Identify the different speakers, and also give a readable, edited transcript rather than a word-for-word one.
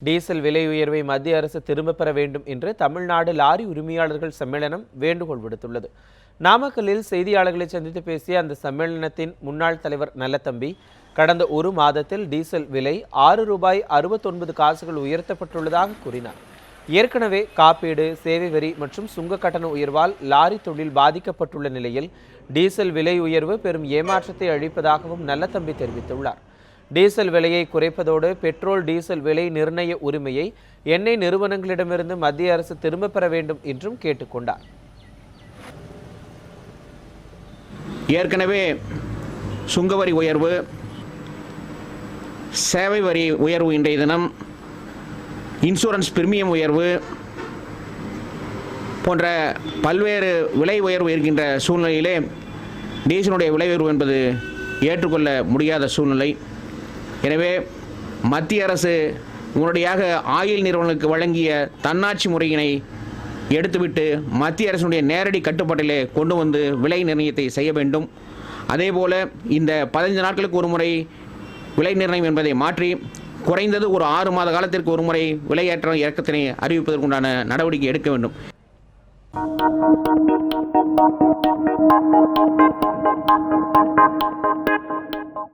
Speaker 1: Diesel விலை உயர்வை மத்திய அரசு திரும்பப் பெற வேண்டும் என்று தமிழ்நாடு லாரி உரிமையாளர்கள் சம்மேளனம் வேண்டுகோள் விடுத்துள்ளது. நாமக்கல்லில் செய்தியாளர்களை சந்தித்து பேசிய அந்த சம்மேளனத்தின் முன்னாள் தலைவர் நல்லதம்பி, கடந்த ஒரு மாதத்தில் டீசல் விலை ₹6.69 உயர்த்தப்பட்டுள்ளதாக கூறினார். ஏற்கனவே காப்பீடு, சேவை வரி மற்றும் சுங்க கட்டண உயர்வால் லாரி தொழில் பாதிக்கப்பட்டுள்ள நிலையில் டீசல் விலை உயர்வு பெரும் ஏமாற்றத்தை அளிப்பதாகவும் நல்லதம்பி தெரிவித்துள்ளார். டீசல் விலையை குறைப்பதோடு பெட்ரோல், டீசல் விலை நிர்ணய உரிமையை எண்ணெய் நிறுவனங்களிடமிருந்து மத்திய அரசு திரும்பப் பெற வேண்டும் என்றும் கேட்டுக்கொண்டார்.
Speaker 2: ஏற்கனவே சுங்கவரி உயர்வு, சேவை வரி உயர்வு, இன்றைய தினம் இன்சூரன்ஸ் பிரீமியம் உயர்வு போன்ற பல்வேறு விலை உயர்வு இருக்கின்ற சூழ்நிலையிலே டீசலுடைய விலை உயர்வு என்பது ஏற்றுக்கொள்ள முடியாத சூழ்நிலை. எனவே மத்திய அரசு உடனடியாக ஆயில் நிறுவனங்களுக்கு வழங்கிய தன்னாட்சி முறையினை எடுத்துவிட்டு மத்திய அரசுடைய நேரடி கட்டுப்பாட்டிலே கொண்டு வந்து விலை நிர்ணயத்தை செய்ய வேண்டும். அதேபோல இந்த 15 நாட்களுக்கு ஒரு முறை விலை நிர்ணயம் என்பதை மாற்றி குறைந்தது ஒரு 6 மாத காலத்திற்கு ஒரு முறை விலையேற்ற இறக்கத்தினை அறிவிப்பதற்குண்டான நடவடிக்கை எடுக்க வேண்டும்.